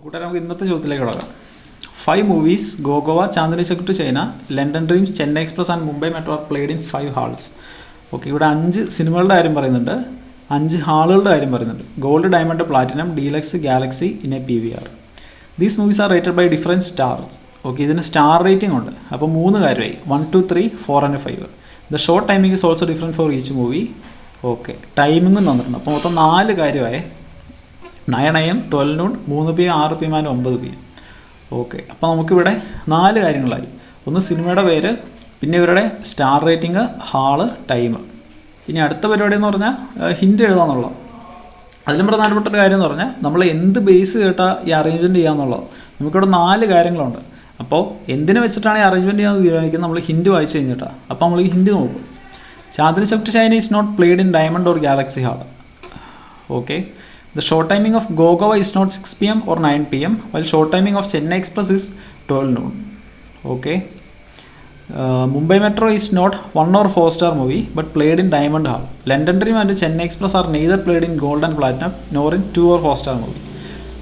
കൂട്ടുകാരെ നമുക്ക് ഇന്നത്തെ ചോദ്യത്തിലേക്ക് കടക്കാം. 5 movies Goa, Chandni Chowk to China, London dreams, Chennai express and Mumbai metro are played in 5 halls. Okay, ഇവിടെ 5 സിനിമകളുടെ കാര്യം പറയുന്നുണ്ട്, 5 ഹാളുകളുടെ കാര്യം പറയുന്നുണ്ട്. Gold, diamond, platinum, deluxe, galaxy in a PVR. These movies are rated by different stars. Okay, ഇതിന് സ്റ്റാർ റേറ്റിംഗ് ഉണ്ട്. അപ്പോൾ 3 കാര്യമായി, 1, 2, 3, 4 and 5. The short timing is also different for each movie. Okay, ടൈമിങ്ങും തന്നിട്ടുണ്ട്. അപ്പോൾ മൊത്തം 4 കാര്യമായി. 9 AM, 12 noon, 3 PM, 6 PM and 9 PM. Okay, അപ്പോൾ നമുക്കിവിടെ 4 കാര്യങ്ങളായി. ഒന്ന് സിനിമയുടെ പേര്, പിന്നെ ഇവരുടെ സ്റ്റാർ റേറ്റിംഗ്, ഹാള്, ടൈം. ഇനി അടുത്ത പരിപാടി എന്ന് പറഞ്ഞാൽ ഹിൻഡ് എഴുതാന്നുള്ളത്. അതിലും പ്രധാനപ്പെട്ട ഒരു കാര്യം എന്ന് പറഞ്ഞാൽ നമ്മൾ എന്ത് ബേസ് കേട്ടാൽ ഈ അറേഞ്ച്മെൻറ്റ് ചെയ്യാന്നുള്ളത്. നമുക്കിവിടെ 4 കാര്യങ്ങളുണ്ട്. അപ്പോൾ എന്തിനെ വെച്ചിട്ടാണ് ഈ അറേഞ്ച്മെൻറ്റ് ചെയ്യാമെന്ന് തീരുമാനിക്കുന്നത് നമ്മൾ ഹിൻഡ് വായിച്ച് കഴിഞ്ഞിട്ടാണ്. അപ്പോൾ നമ്മൾ ഈ ഹിൻഡ് നോക്കും. Chandni Chowk to China is not played in diamond or galaxy hall. Okay, the short timing of Goa is not 6 PM or 9 PM, while short timing of Chennai Express is 12 noon. Okay. Mumbai Metro is not 1 or 4-star movie but played in Diamond Hall. London Dream and Chennai Express are neither played in Gold and Platinum nor in 2 or 4-star movie.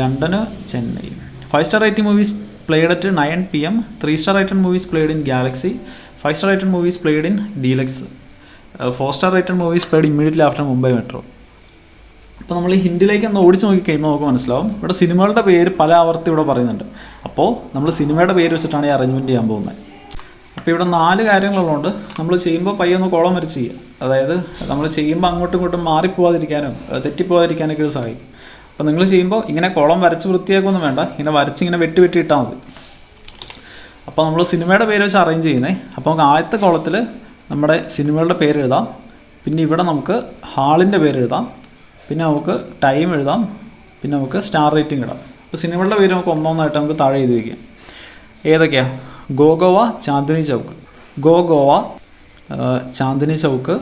London, Chennai. 5-star rated movies played at 9 PM. 3-star rated movies played in Galaxy. 5-star rated movies played in Deluxe. 4-star rated movies played immediately after Mumbai Metro. അപ്പോൾ നമ്മൾ ഈ ഹിൻഡിലേക്ക് ഒന്ന് ഓടിച്ച് നോക്കി കഴിയുമ്പോൾ നമുക്ക് മനസ്സിലാവും ഇവിടെ സിനിമകളുടെ പേര് പല ആവർത്തി ഇവിടെ പറയുന്നുണ്ട്. അപ്പോൾ നമ്മൾ സിനിമയുടെ പേര് വെച്ചിട്ടാണ് ഈ അറേഞ്ച്മെൻറ്റ് ചെയ്യാൻ പോകുന്നത്. അപ്പോൾ ഇവിടെ 4 കാര്യങ്ങളുള്ളതുകൊണ്ട് നമ്മൾ ചെയ്യുമ്പോൾ പയ്യൊന്ന് കോളം വരച്ച് ചെയ്യുക. അതായത് നമ്മൾ ചെയ്യുമ്പോൾ അങ്ങോട്ടും ഇങ്ങോട്ടും മാറിപ്പോവാതിരിക്കാനും തെറ്റിപ്പോവാതിരിക്കാനൊക്കെ ഇത് സഹായിക്കും. അപ്പോൾ നിങ്ങൾ ചെയ്യുമ്പോൾ ഇങ്ങനെ കോളം വരച്ച് വൃത്തിയാക്കൊന്നും വേണ്ട, ഇങ്ങനെ വരച്ചിങ്ങനെ വെട്ടി ഇട്ടാൽ മതി. അപ്പോൾ നമ്മൾ സിനിമയുടെ പേര് വെച്ച് അറേഞ്ച് ചെയ്യുന്നത്. അപ്പോൾ നമുക്ക് ആദ്യത്തെ കോളത്തിൽ നമ്മുടെ സിനിമകളുടെ പേര് എഴുതാം, പിന്നെ ഇവിടെ നമുക്ക് ഹാളിൻ്റെ പേര് എഴുതാം, പിന്നെ നമുക്ക് ടൈം എഴുതാം, പിന്നെ നമുക്ക് സ്റ്റാർ റേറ്റിംഗ് ഇടാം. അപ്പോൾ സിനിമകളുടെ പേര് നമുക്ക് ഒന്നൊന്നായിട്ട് നമുക്ക് താഴെ എഴുതി വയ്ക്കാം. ഏതൊക്കെയാണ്? Goa, Chandni Chowk. Goa, Chandni Chowk,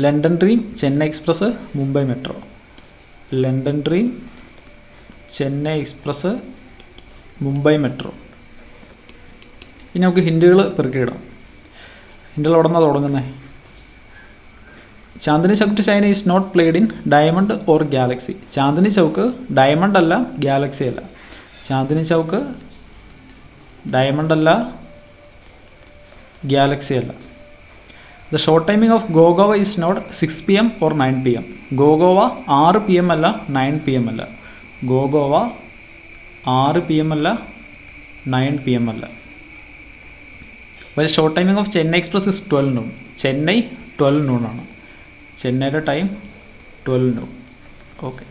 London dream, Chennai express, Mumbai metro. London dream, Chennai express, Mumbai metro. ഇനി നമുക്ക് ഹിൻഡുകൾ പെറുക്കിയിടാം. ഹിൻഡുകൾ എവിടെ നിന്നാണ് തുടങ്ങുന്നത്? Chandni Chowk to China is not played in diamond or galaxy. Chandni Chowk diamond അല്ല, ഗാലക്സി അല്ല. ചാന്ദിനി ചൗക്ക് ഡയമണ്ട് അല്ല, ഗാലക്സി അല്ല. The short timing of Goa is not 6 PM or 9 PM. Goa 6 PM അല്ല, 9 PM അല്ല. ഗോവ 6 PM അല്ല, 9 PM അല്ല. അപ്പോൾ short timing of Chennai express is 12 noon. Chennai 12 noon ആണ്. ചെന്നൈയുടെ ടൈം 12 noon. ഓക്കെ.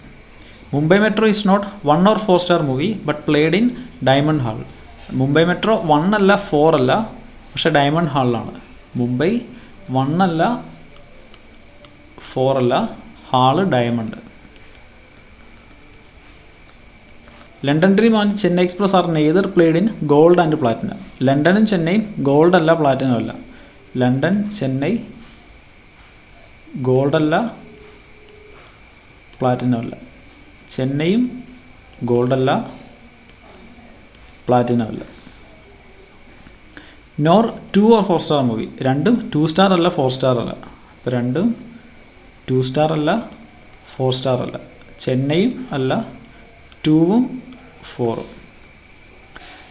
Mumbai metro is not 1 or 4-star movie but played in diamond hall. Mumbai metro 1 അല്ല, 4 അല്ല, പക്ഷേ ഡയമണ്ട് ഹാളിലാണ്. മുംബൈ 1 അല്ല, 4 അല്ല, hall diamond. London Dream and Chennai Express are neither played in gold and platinum. ലണ്ടനും ചെന്നൈയും ഗോൾഡ് അല്ല, പ്ലാറ്റിനം അല്ല. ലണ്ടൻ, ചെന്നൈ ഗോൾഡ് അല്ല, പ്ലാറ്റിനം അല്ല. ചെന്നൈയും ഗോൾഡ് അല്ല, പ്ലാറ്റിനം അല്ല. Nor 2 or 4-star movie. രണ്ടും 2-star അല്ല, 4-star അല്ല. അപ്പോൾ രണ്ടും 2-star അല്ല, 4-star അല്ല. ചെന്നൈയും അല്ല, 2ഉം 4ഉം.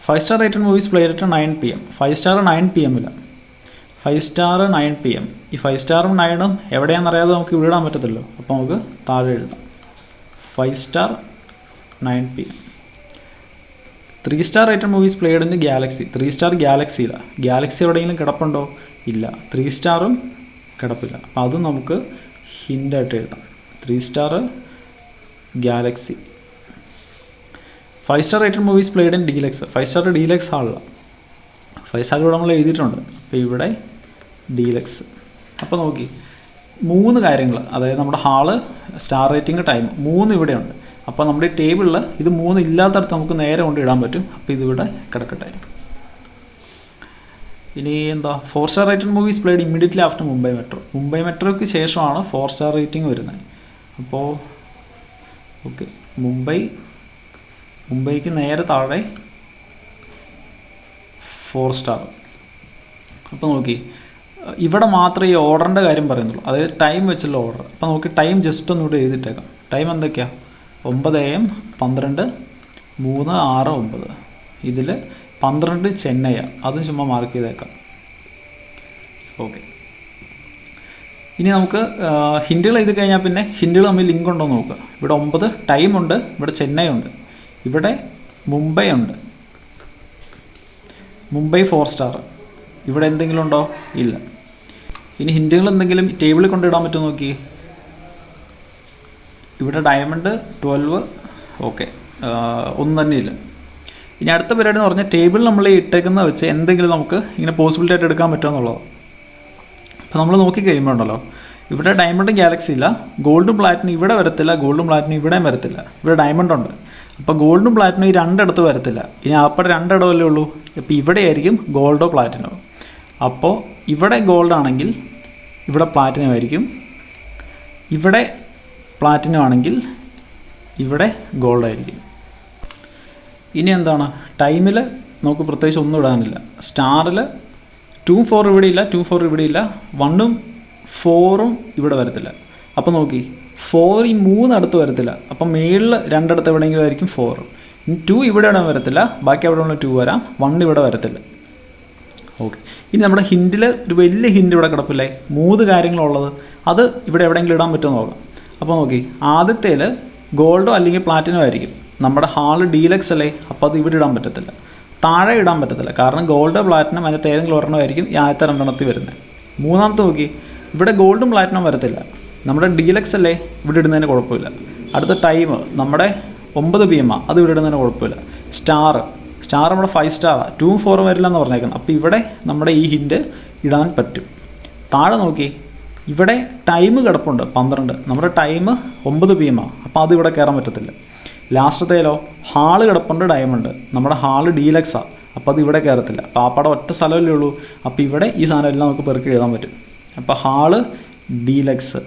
5-star rated movies played at 9 PM. 5-star 9 PM ഇല്ല. 5-star 9 PM. ഈ 5-starഉം 9ഉം എവിടെയാണെന്നറിയാതെ നമുക്ക് ഇവിടെ ഇടാൻ പറ്റത്തില്ലോ. അപ്പോൾ നമുക്ക് താഴെ എഴുതാം 5-star 9 PM. 3-star rated movies played in Galaxy. 3-star Galaxy ഇല്ല. ഗാലക്സി എവിടെയെങ്കിലും കിടപ്പുണ്ടോ? ഇല്ല. 3-starഉം കിടപ്പില്ല. അപ്പോൾ അതും നമുക്ക് ഹിൻ്റായിട്ട് എഴുതാം. 3-star galaxy. 5-star rated movies played in deluxe. 5-star deluxe ഹാളില്ല. 5-star ഇവിടെ നമ്മൾ എഴുതിയിട്ടുണ്ട്. അപ്പോൾ ഇവിടെ ഡീലക്സ്. അപ്പോൾ നോക്കി 3 കാര്യങ്ങൾ, അതായത് നമ്മുടെ ഹാള്, സ്റ്റാർ റേറ്റിംഗ്, ടൈം, 3 ഇവിടെയുണ്ട്. അപ്പോൾ നമ്മുടെ ഈ ടേബിളിൽ ഇത് 3 ഇല്ലാത്തടത്ത് നമുക്ക് നേരെ കൊണ്ട് ഇടാൻ പറ്റും. അപ്പോൾ ഇതിവിടെ കിടക്കട്ടെ. ഇനി എന്താ? 4-star rated movies played immediately after Mumbai metro. മുംബൈ മെട്രോയ്ക്ക് ശേഷമാണ് 4-star റേറ്റിംഗ് വരുന്നത്. അപ്പോൾ ഓക്കെ, മുംബൈക്ക് നേരെ താഴെ 4-star. അപ്പോൾ നോക്കി ഇവിടെ മാത്രമേ ഈ ഓർഡറിൻ്റെ കാര്യം പറയുന്നുള്ളൂ, അതായത് ടൈം വെച്ചുള്ള ഓർഡർ. അപ്പോൾ നമുക്ക് ടൈം ജസ്റ്റ് ഒന്നുകൂടെ എഴുതിയിട്ടേക്കാം. ടൈം എന്തൊക്കെയാണ്? 9 AM 12 3 6 9. ഇതിൽ 12 ചെന്നൈയാണ്, അതും ചുമ്മാ മാർക്ക് ചെയ്തേക്കാം. ഓക്കെ, ഇനി നമുക്ക് ഹിൻഡുകൾ എഴുതി കഴിഞ്ഞാൽ പിന്നെ ഹിൻഡുകൾ തമ്മിൽ ലിങ്ക് ഉണ്ടോ എന്ന് നോക്കുക. ഇവിടെ 9 ടൈമുണ്ട്, ഇവിടെ ചെന്നൈ ഉണ്ട്, ഇവിടെ മുംബൈ ഉണ്ട്, മുംബൈ 4 സ്റ്റാർ. ഇവിടെ എന്തെങ്കിലും ഉണ്ടോ? ഇല്ല. ഇനി ഹിൻഡുകൾ എന്തെങ്കിലും ടേബിളിൽ കൊണ്ടിടാൻ പറ്റുമോ നോക്കി. ഇവിടെ ഡയമണ്ട് 12. ഓക്കെ, ഒന്നും തന്നെ ഇല്ല. ഇനി അടുത്ത പരിപാടി എന്ന് പറഞ്ഞാൽ ടേബിൾ നമ്മൾ ഇട്ടേക്കുന്നത് വെച്ച് എന്തെങ്കിലും നമുക്ക് ഇങ്ങനെ പോസിബിലിറ്റി ആയിട്ട് എടുക്കാൻ പറ്റുമോ എന്നുള്ളത്. അപ്പോൾ നമ്മൾ നോക്കി കഴിയുമ്പോൾ ഉണ്ടല്ലോ, ഇവിടെ ഡയമണ്ടും ഗാലക്സി ഇല്ല, ഗോൾഡും പ്ലാറ്റിനും ഇവിടെ വരത്തില്ല, ഗോൾഡും പ്ലാറ്റിനും ഇവിടെയും വരത്തില്ല. ഇവിടെ ഡയമണ്ട് ഉണ്ട്, അപ്പോൾ ഗോൾഡും പ്ലാറ്റിനും ഈ രണ്ടിടത്ത് വരത്തില്ല. ഇനി അപ്പോഴെ രണ്ടിടമല്ലേ ഉള്ളൂ. അപ്പോൾ ഇവിടെ ആയിരിക്കും ഗോൾഡോ പ്ലാറ്റിനോ. അപ്പോൾ ഇവിടെ ഗോൾഡ് ആണെങ്കിൽ ഇവിടെ പ്ലാറ്റിനം ആയിരിക്കും, ഇവിടെ പ്ലാറ്റിനം ആണെങ്കിൽ ഇവിടെ ഗോൾഡ് ആയിരിക്കും. ഇനി എന്താണ് ടൈമിൽ നമുക്ക് പ്രത്യേകിച്ച് ഒന്നും ഇടാനില്ല. സ്റ്റാറിൽ 2 4 ഇവിടെ ഇല്ല, 2 4 ഇവിടെ ഇല്ല, 1ഉം 4ഉം ഇവിടെ വരത്തില്ല. അപ്പോൾ നോക്കി 4 ഈ 3 അടുത്ത് വരത്തില്ല, അപ്പം മേളിൽ രണ്ടിടത്ത് എവിടെയെങ്കിലും ആയിരിക്കും 4. ഇനി 2 ഇവിടെ ഇടാൻ വരത്തില്ല, ബാക്കി അവിടെ ഉള്ള 2 വരാം, 1 ഇവിടെ വരത്തില്ല. ഓക്കെ, ഇനി നമ്മുടെ ഹിൻഡിൽ ഒരു വലിയ ഹിൻഡ് ഇവിടെ കിടപ്പില്ലേ, 3 കാര്യങ്ങളുള്ളത്, അത് ഇവിടെ എവിടെയെങ്കിലും ഇടാൻ പറ്റുമോ നോക്കാം. അപ്പോൾ നോക്കി, ആദ്യത്തേൽ ഗോൾഡോ അല്ലെങ്കിൽ പ്ലാറ്റിനോ ആയിരിക്കും. നമ്മുടെ ഹാള് ഡീലക്സ് അല്ലേ, അപ്പോൾ അത് ഇവിടെ ഇടാൻ പറ്റത്തില്ല, താഴെ ഇടാൻ പറ്റത്തില്ല. കാരണം ഗോൾഡ് പ്ലാറ്റിനം അതിനകത്ത് ഏതെങ്കിലും ഒരെണ്ണമായിരിക്കും ഈ ആദ്യത്തെ രണ്ടെണ്ണത്തിൽ വരുന്നത്. മൂന്നാമത്തെ നോക്കി, ഇവിടെ ഗോൾഡും പ്ലാറ്റിനം വരത്തില്ല, നമ്മുടെ ഡീലക്സ് അല്ലേ, ഇവിടെ ഇടുന്നതിന് കുഴപ്പമില്ല. അടുത്ത ടൈം നമ്മുടെ 9 PM, അത് ഇവിടെ ഇടുന്നതിന് കുഴപ്പമില്ല. സ്റ്റാർ നമ്മുടെ 5 സ്റ്റാറാണ്, 2ഉം 4ഉം വരില്ല എന്ന് പറഞ്ഞേക്കുന്നത്. അപ്പോൾ ഇവിടെ നമ്മുടെ ഈ ഹിൻഡ് ഇടാൻ പറ്റും. താഴെ നോക്കി, ഇവിടെ ടൈം കിടപ്പുണ്ട് 12, നമ്മുടെ ടൈം 9 PM, അപ്പോൾ അത് ഇവിടെ കയറാൻ പറ്റത്തില്ല. ലാസ്റ്റത്തേലോ ഹാള് കിടപ്പുണ്ട്, ഡയമണ്ട്, നമ്മുടെ ഹാള് ഡീലക്സാണ്, അപ്പോൾ അത് ഇവിടെ കയറത്തില്ല. അപ്പോൾ ആ പടം ഒറ്റ സ്ഥലമല്ലേ ഉള്ളൂ, അപ്പോൾ ഇവിടെ ഈ സാധനം എല്ലാം നമുക്ക് പെറുക്കി എഴുതാൻ പറ്റും. അപ്പോൾ ഹാള് ഡീലക്സ്.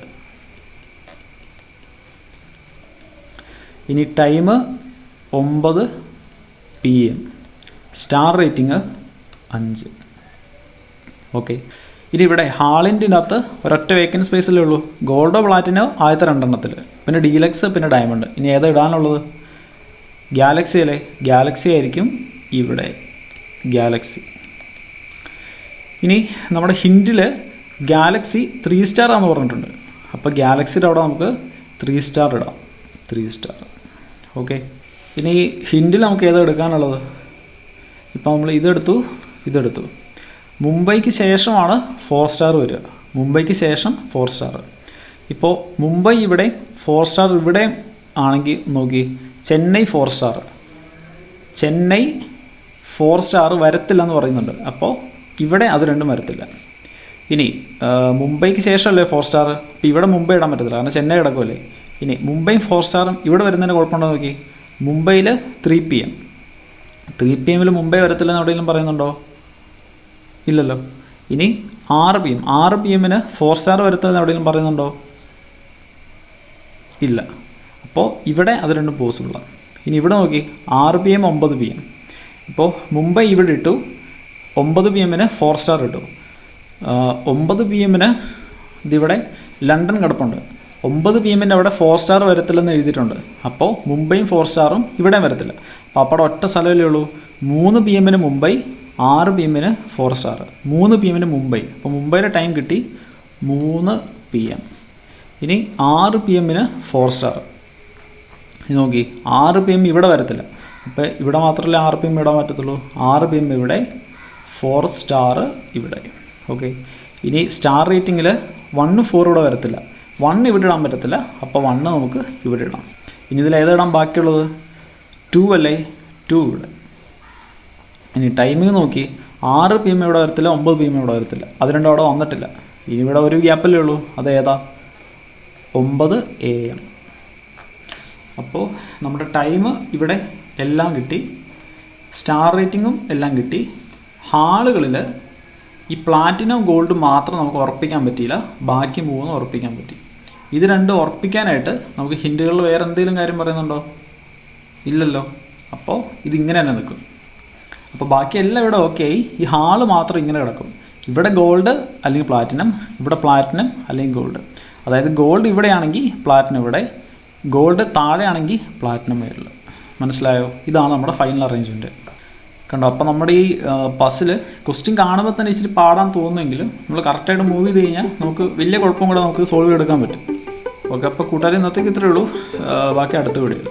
ഇനി time 9 PM, star rating 5. Okay, ഇനി ഇവിടെ ഹാളിൻ്റെ അകത്ത് ഒരൊറ്റ വേക്കൻറ്റ് സ്പേസല്ലേ ഉള്ളൂ, ഗോൾഡോ പ്ലാറ്റിനോ ആദ്യത്തെ രണ്ടെണ്ണത്തിൽ, പിന്നെ ഡീലക്സ്, പിന്നെ ഡയമണ്ട്. ഇനി ഏതാ ഇടാനുള്ളത്? ഗാലക്സി അല്ലേ, ഗാലക്സി ആയിരിക്കും ഇവിടെ, ഗാലക്സി. ഇനി നമ്മുടെ ഹിൻഡിൽ ഗാലക്സി 3 സ്റ്റാർ ആണെന്ന് പറഞ്ഞിട്ടുണ്ട്, അപ്പോൾ ഗാലക്സിയുടെ അവിടെ നമുക്ക് 3 സ്റ്റാർ ഇടാം, 3 സ്റ്റാർ. ഓക്കെ, ഇനി ഹിൻഡിൽ നമുക്ക് ഏതാ എടുക്കാനുള്ളത്? ഇപ്പോൾ നമ്മൾ ഇതെടുത്തു. മുംബൈക്ക് ശേഷമാണ് 4 സ്റ്റാർ വരിക, മുംബൈക്ക് ശേഷം 4 സ്റ്റാർ. ഇപ്പോൾ മുംബൈ ഇവിടെ 4 സ്റ്റാർ ഇവിടെ ആണെങ്കിൽ നോക്കി, ചെന്നൈ 4 സ്റ്റാർ, ചെന്നൈ 4 സ്റ്റാർ വരത്തില്ലെന്ന് പറയുന്നുണ്ട്. അപ്പോൾ ഇവിടെ അത് രണ്ടും വരത്തില്ല. ഇനി മുംബൈക്ക് ശേഷമല്ലേ 4 സ്റ്റാർ, അപ്പോൾ ഇവിടെ മുംബൈ ഇടാൻ പറ്റത്തില്ല, കാരണം ചെന്നൈ കിടക്കുമല്ലേ. ഇനി മുംബൈ 4 സ്റ്റാറും ഇവിടെ വരുന്നതിന് കുഴപ്പമുണ്ടോ നോക്കി. മുംബൈയിൽ 3 PM, 3 PM മുംബൈ വരത്തില്ലെന്ന് എവിടെയെങ്കിലും പറയുന്നുണ്ടോ? ഇല്ലല്ലോ. ഇനി 6 PM, 6 PM 4 സ്റ്റാർ വരുത്തതെന്ന് എവിടെയെങ്കിലും പറയുന്നുണ്ടോ? ഇല്ല. അപ്പോൾ ഇവിടെ അത് രണ്ടും പോസിബിളാണ്. ഇനി ഇവിടെ നോക്കി, 6 PM 9 PM. ഇപ്പോൾ മുംബൈ ഇവിടെ ഇട്ടു, 9 PM 4 സ്റ്റാർ ഇട്ടു. 9 PM ഇതിവിടെ ലണ്ടൻ കിടപ്പുണ്ട്, 9 PM അവിടെ 4 സ്റ്റാർ വരത്തില്ലെന്ന് എഴുതിയിട്ടുണ്ട്. അപ്പോൾ മുംബൈയും 4 സ്റ്റാറും ഇവിടെയും വരത്തില്ല. അപ്പോൾ അവിടെ ഒറ്റ സ്ഥലമല്ലേ ഉള്ളൂ. 3 PM Mumbai, 6 PM 4 star, 3 PM Mumbai. അപ്പോൾ മുംബൈയുടെ ടൈം കിട്ടി 3 PM. ഇനി 6 PM 4 സ്റ്റാർ. ഇനി നോക്കി, 6 PM ഇവിടെ വരത്തില്ല, അപ്പോൾ ഇവിടെ മാത്രമല്ലേ 6 PM ഇടാൻ പറ്റത്തുള്ളൂ. 6 PM ഇവിടെ, 4 സ്റ്റാർ ഇവിടെ. ഓക്കെ, ഇനി സ്റ്റാർ റേറ്റിങ്ങിൽ 1 4 ഇവിടെ വരത്തില്ല, 1 ഇവിടെ ഇടാൻ പറ്റത്തില്ല, അപ്പോൾ 1 നമുക്ക് ഇവിടെ ഇടാം. ഇനി ഇതിൽ ഏതിടാൻ ബാക്കിയുള്ളത്? 2 അല്ലേ, 2 ഇവിടെ. ഇനി ടൈമിങ് നോക്കി, 6 PM ഇവിടെ വരത്തില്ല, 9 PM ഇവിടെ വരത്തില്ല, അത് രണ്ടും അവിടെ വന്നിട്ടില്ല. ഇനി ഇവിടെ ഒരു ഗ്യാപ്പല്ലേ ഉള്ളൂ, അത് ഏതാ? 9 AM. അപ്പോൾ നമ്മുടെ ടൈം ഇവിടെ എല്ലാം കിട്ടി, സ്റ്റാർ റേറ്റിങ്ങും എല്ലാം കിട്ടി. ഹാളുകളിൽ ഈ പ്ലാറ്റിനം ഗോൾഡ് മാത്രം നമുക്ക് ഉറപ്പിക്കാൻ പറ്റിയില്ല, ബാക്കി 3 ഉറപ്പിക്കാൻ പറ്റി. ഇത് രണ്ടും ഉറപ്പിക്കാനായിട്ട് നമുക്ക് ഹിൻഡുകളിൽ വേറെ എന്തെങ്കിലും കാര്യം പറയുന്നുണ്ടോ? ഇല്ലല്ലോ. അപ്പോൾ ഇതിങ്ങനെ തന്നെ നിൽക്കും. അപ്പോൾ ബാക്കിയെല്ലാം ഇവിടെ ഓക്കെ ആയി, ഈ ഹാള് മാത്രം ഇങ്ങനെ കിടക്കും. ഇവിടെ ഗോൾഡ് അല്ലെങ്കിൽ പ്ലാറ്റിനം, ഇവിടെ പ്ലാറ്റിനം അല്ലെങ്കിൽ ഗോൾഡ്. അതായത് ഗോൾഡ് ഇവിടെയാണെങ്കിൽ പ്ലാറ്റിനം ഇവിടെ, ഗോൾഡ് താഴെയാണെങ്കിൽ പ്ലാറ്റിനം മേളിൽ. മനസ്സിലായോ? ഇതാണ് നമ്മുടെ ഫൈനൽ അറേഞ്ച്മെൻറ്റ്. കണ്ടോ? അപ്പോൾ നമ്മുടെ ഈ പസിൽ ക്വസ്റ്റ്യൻ കാണുമ്പോൾ തന്നെ ഇച്ചിരി പാടാൻ തോന്നുമെങ്കിലും നമ്മൾ കറക്റ്റായിട്ട് മൂവ് ചെയ്ത് കഴിഞ്ഞാൽ നമുക്ക് വലിയ കുഴപ്പം കൂടെ നമുക്ക് സോൾവ് ചെയ്തെടുക്കാൻ പറ്റും. ഓക്കെ, അപ്പോൾ കൂട്ടുകാരെ ഇന്നത്തേക്ക് ഇത്രയേ ഉള്ളൂ. ബാക്കി അടുത്ത വീഡിയോയിൽ.